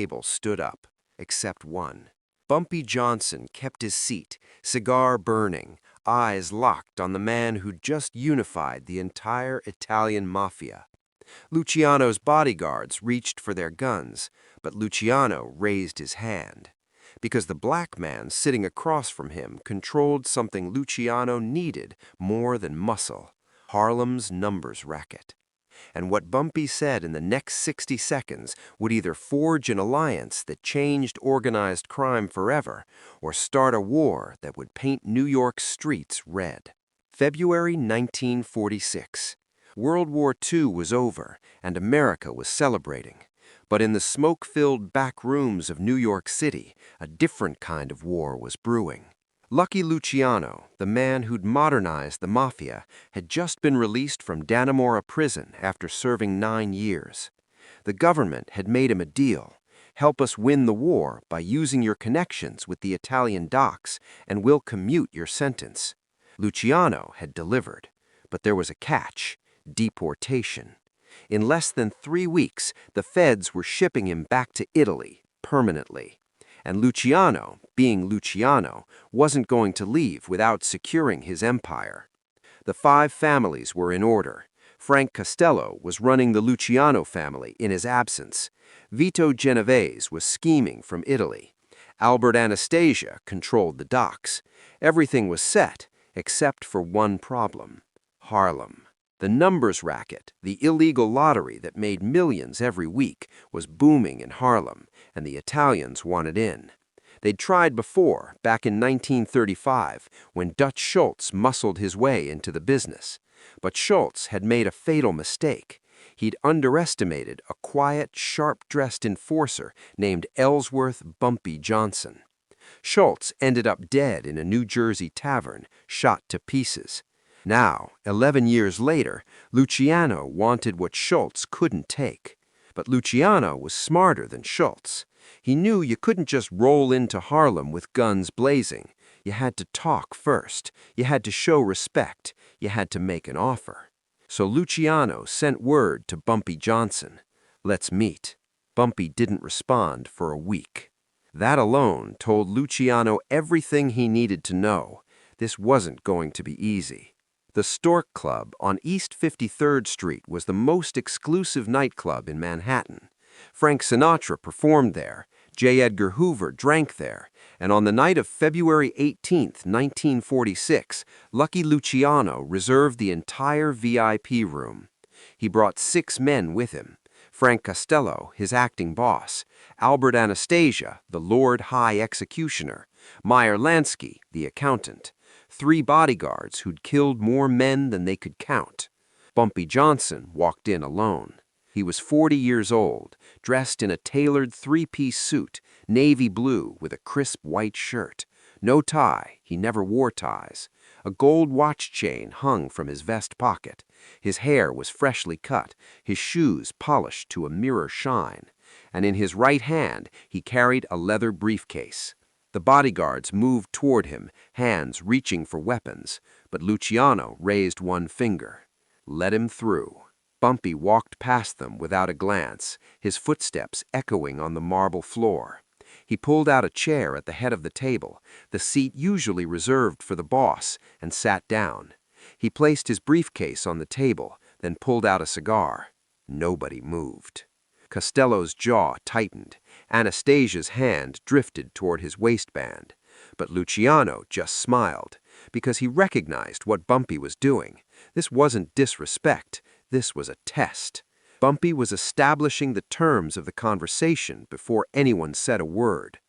table stood up, except one. Bumpy Johnson kept his seat, cigar burning, eyes locked on the man who'd just unified the entire Italian mafia. Luciano's bodyguards reached for their guns, but Luciano raised his hand. Because the black man sitting across from him controlled something Luciano needed more than muscle: Harlem's numbers racket. And what Bumpy said in the next 60 seconds would either forge an alliance that changed organized crime forever, or start a war that would paint New York's streets red. February 1946. World War II was over, and America was celebrating. But in the smoke-filled back rooms of New York City, a different kind of war was brewing. Lucky Luciano, the man who'd modernized the Mafia, had just been released from Dannemora prison after serving 9 years. The government had made him a deal. Help us win the war by using your connections with the Italian docks, and we'll commute your sentence. Luciano had delivered, but there was a catch: deportation. In less than 3 weeks, the feds were shipping him back to Italy permanently. And Luciano, being Luciano, wasn't going to leave without securing his empire. The 5 families were in order. Frank Costello was running the Luciano family in his absence. Vito Genovese was scheming from Italy. Albert Anastasia controlled the docks. Everything was set, except for one problem: Harlem. The numbers racket, the illegal lottery that made millions every week, was booming in Harlem, and the Italians wanted in. They'd tried before, back in 1935, when Dutch Schultz muscled his way into the business. But Schultz had made a fatal mistake. He'd underestimated a quiet, sharp-dressed enforcer named Ellsworth Bumpy Johnson. Schultz ended up dead in a New Jersey tavern, shot to pieces. Now, 11 years later, Luciano wanted what Schultz couldn't take. But Luciano was smarter than Schultz. He knew you couldn't just roll into Harlem with guns blazing. You had to talk first. You had to show respect. You had to make an offer. So Luciano sent word to Bumpy Johnson: "Let's meet." Bumpy didn't respond for a week. That alone told Luciano everything he needed to know. This wasn't going to be easy. The Stork Club on East 53rd Street was the most exclusive nightclub in Manhattan. Frank Sinatra performed there, J. Edgar Hoover drank there, and on the night of February 18, 1946, Lucky Luciano reserved the entire VIP room. He brought 6 men with him: Frank Costello, his acting boss; Albert Anastasia, the Lord High Executioner; Meyer Lansky, the accountant; 3 bodyguards who'd killed more men than they could count. Bumpy Johnson walked in alone. He was 40 years old, dressed in a tailored 3-piece suit, navy blue with a crisp white shirt. No tie, he never wore ties. A gold watch chain hung from his vest pocket. His hair was freshly cut, his shoes polished to a mirror shine. And in his right hand he carried a leather briefcase. The bodyguards moved toward him, hands reaching for weapons, but Luciano raised one finger. Let him through. Bumpy walked past them without a glance, his footsteps echoing on the marble floor. He pulled out a chair at the head of the table, the seat usually reserved for the boss, and sat down. He placed his briefcase on the table, then pulled out a cigar. Nobody moved. Costello's jaw tightened. Anastasia's hand drifted toward his waistband. But Luciano just smiled, because he recognized what Bumpy was doing. This wasn't disrespect. This was a test. Bumpy was establishing the terms of the conversation before anyone said a word.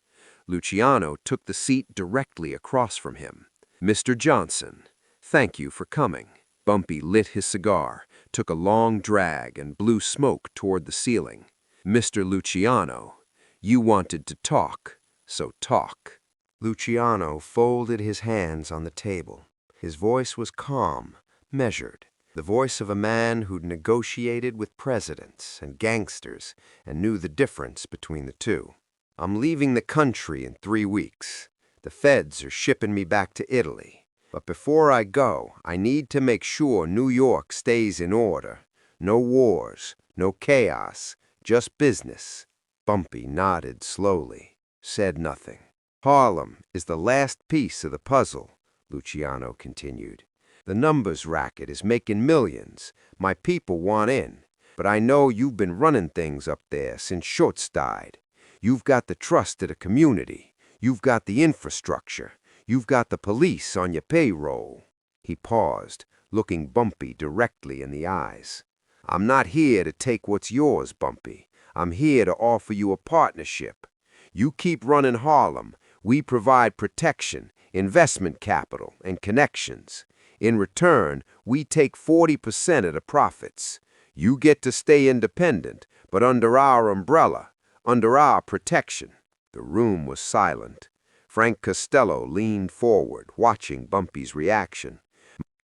Luciano took the seat directly across from him. "Mr. Johnson, thank you for coming." Bumpy lit his cigar, took a long drag, and blew smoke toward the ceiling. "Mr. Luciano, you wanted to talk, so talk." Luciano folded his hands on the table. His voice was calm, measured. The voice of a man who'd negotiated with presidents and gangsters and knew the difference between the two. "I'm leaving the country in 3 weeks. The feds are shipping me back to Italy. But before I go, I need to make sure New York stays in order. No wars, no chaos, just business." Bumpy nodded slowly, said nothing. Harlem is the last piece of the puzzle, Luciano continued. The numbers racket is making millions. My people want in. But I know you've been running things up there since Schultz died. You've got the trust of the community. You've got the infrastructure. You've got the police on your payroll. He paused, looking Bumpy directly in the eyes. I'm not here to take what's yours, Bumpy. I'm here to offer you a partnership. You keep running Harlem. We provide protection, investment capital, and connections. In return, we take 40% of the profits. You get to stay independent, but under our umbrella, under our protection. The room was silent. Frank Costello leaned forward, watching Bumpy's reaction.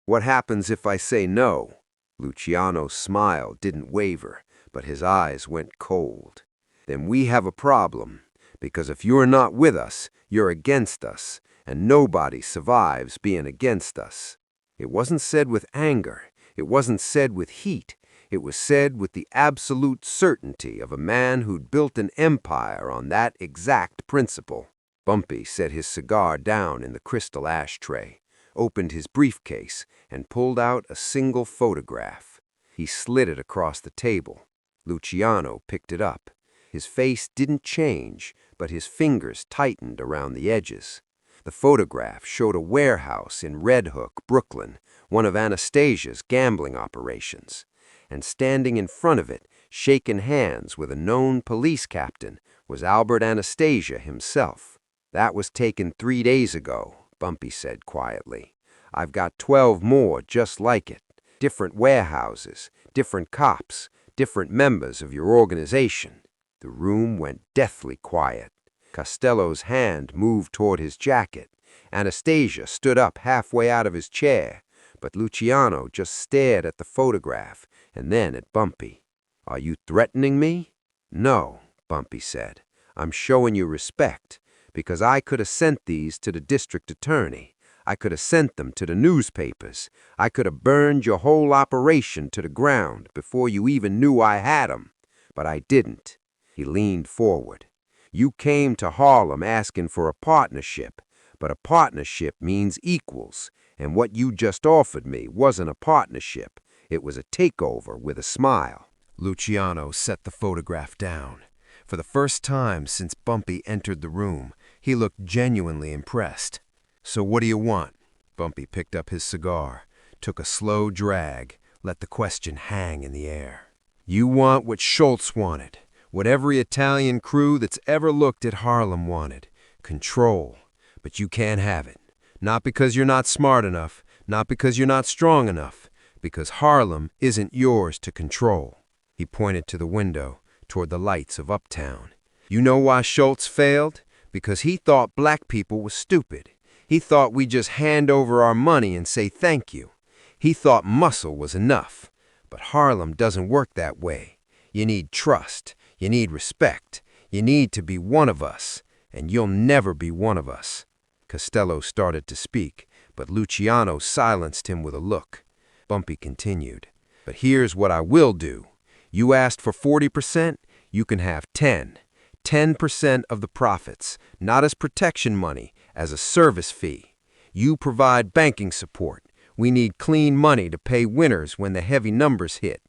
What happens if I say no? Luciano's smile didn't waver, but his eyes went cold. Then we have a problem, because if you're not with us, you're against us, and nobody survives being against us. It wasn't said with anger. It wasn't said with heat. It was said with the absolute certainty of a man who'd built an empire on that exact principle. Bumpy set his cigar down in the crystal ashtray, opened his briefcase, and pulled out a single photograph. He slid it across the table. Luciano picked it up. His face didn't change, but his fingers tightened around the edges. The photograph showed a warehouse in Red Hook, Brooklyn, one of Anastasia's gambling operations. And standing in front of it, shaking hands with a known police captain, was Albert Anastasia himself. That was taken 3 days ago, Bumpy said quietly. I've got 12 more just like it. Different warehouses, different cops, different members of your organization. The room went deathly quiet. Costello's hand moved toward his jacket. Anastasia stood up halfway out of his chair, but Luciano just stared at the photograph and then at Bumpy. Are you threatening me? No, Bumpy said. I'm showing you respect, because I could have sent these to the district attorney. I could have sent them to the newspapers. I could have burned your whole operation to the ground before you even knew I had 'em. But I didn't. He leaned forward. You came to Harlem asking for a partnership, but a partnership means equals, and what you just offered me wasn't a partnership. It was a takeover with a smile. Luciano set the photograph down. For the first time since Bumpy entered the room, he looked genuinely impressed. So what do you want? Bumpy picked up his cigar, took a slow drag, let the question hang in the air. You want what Schultz wanted, what every Italian crew that's ever looked at Harlem wanted. Control. But you can't have it. Not because you're not smart enough, not because you're not strong enough, because Harlem isn't yours to control. He pointed to the window, toward the lights of Uptown. You know why Schultz failed? Because he thought black people was stupid. He thought we'd just hand over our money and say thank you. He thought muscle was enough. But Harlem doesn't work that way. You need trust. You need respect. You need to be one of us. And you'll never be one of us. Costello started to speak, but Luciano silenced him with a look. Bumpy continued. But here's what I will do. You asked for 40%, you can have 10. 10% of the profits, not as protection money, as a service fee. You provide banking support. We need clean money to pay winners when the heavy numbers hit.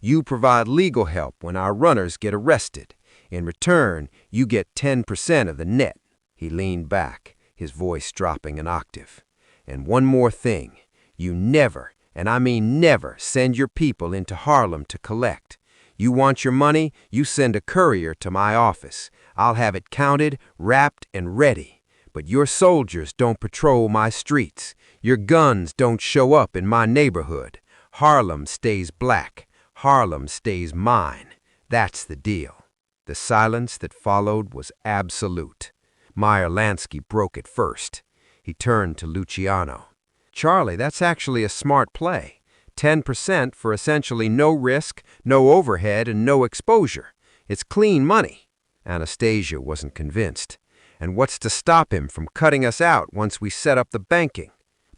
You provide legal help when our runners get arrested. In return, you get 10% of the net. He leaned back, his voice dropping an octave. And one more thing. You never, and I mean never, send your people into Harlem to collect. You want your money, you send a courier to my office. I'll have it counted, wrapped, and ready. But your soldiers don't patrol my streets. Your guns don't show up in my neighborhood. Harlem stays black. Harlem stays mine. That's the deal. The silence that followed was absolute. Meyer Lansky broke it first. He turned to Luciano. Charlie, that's actually a smart play. 10% for essentially no risk, no overhead, and no exposure. It's clean money. Anastasia wasn't convinced. And what's to stop him from cutting us out once we set up the banking?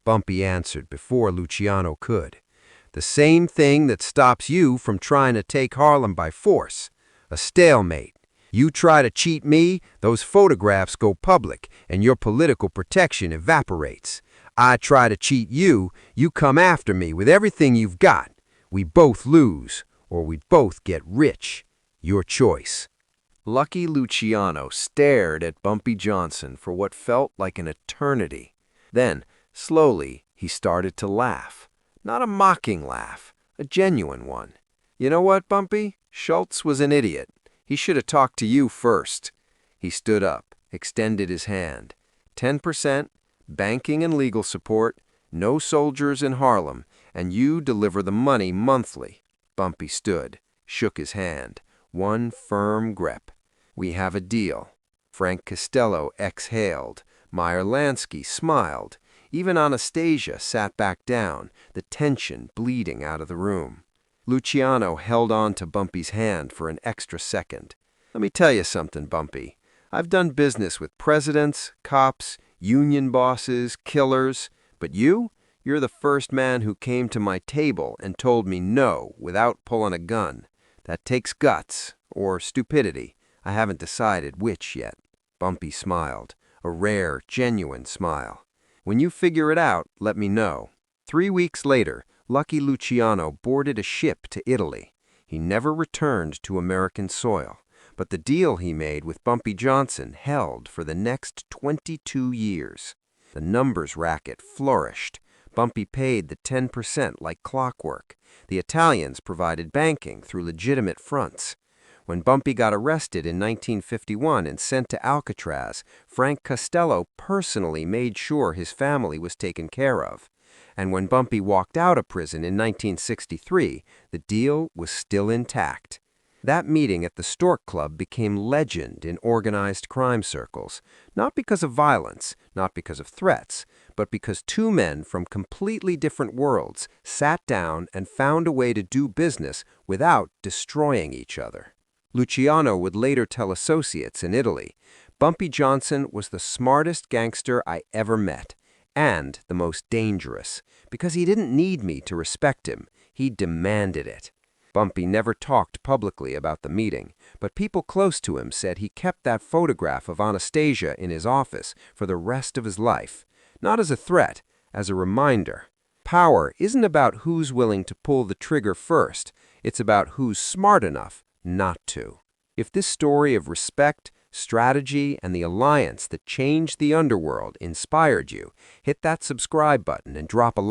Bumpy answered before Luciano could. The same thing that stops you from trying to take Harlem by force. A stalemate. You try to cheat me, those photographs go public, and your political protection evaporates. I try to cheat you, you come after me with everything you've got. We both lose, or we both get rich. Your choice." Lucky Luciano stared at Bumpy Johnson for what felt like an eternity. Then, slowly, he started to laugh. Not a mocking laugh, a genuine one. "You know what, Bumpy? Schultz was an idiot. He should have talked to you first." He stood up, extended his hand. 10%, banking and legal support, no soldiers in Harlem, and you deliver the money monthly. Bumpy stood, shook his hand. One firm grip. "We have a deal." Frank Costello exhaled. Meyer Lansky smiled. Even Anastasia sat back down, the tension bleeding out of the room. Luciano held on to Bumpy's hand for an extra second. "Let me tell you something, Bumpy. I've done business with presidents, cops, union bosses, killers, but you're the first man who came to my table and told me no without pulling a gun. That takes guts, or stupidity. I haven't decided which yet." Bumpy smiled, a rare, genuine smile. "When you figure it out, let me know." 3 weeks later, Lucky Luciano boarded a ship to Italy. He never returned to American soil, but the deal he made with Bumpy Johnson held for the next 22 years. The numbers racket flourished. Bumpy paid the 10% like clockwork. The Italians provided banking through legitimate fronts. When Bumpy got arrested in 1951 and sent to Alcatraz, Frank Costello personally made sure his family was taken care of. And when Bumpy walked out of prison in 1963, the deal was still intact. That meeting at the Stork Club became legend in organized crime circles, not because of violence, not because of threats, but because two men from completely different worlds sat down and found a way to do business without destroying each other. Luciano would later tell associates in Italy, "Bumpy Johnson was the smartest gangster I ever met, and the most dangerous, because he didn't need me to respect him, he demanded it." Bumpy never talked publicly about the meeting, but people close to him said he kept that photograph of Anastasia in his office for the rest of his life, not as a threat, as a reminder. Power isn't about who's willing to pull the trigger first, it's about who's smart enough not to. If this story of respect, strategy, and the alliance that changed the underworld inspired you, hit that subscribe button and drop a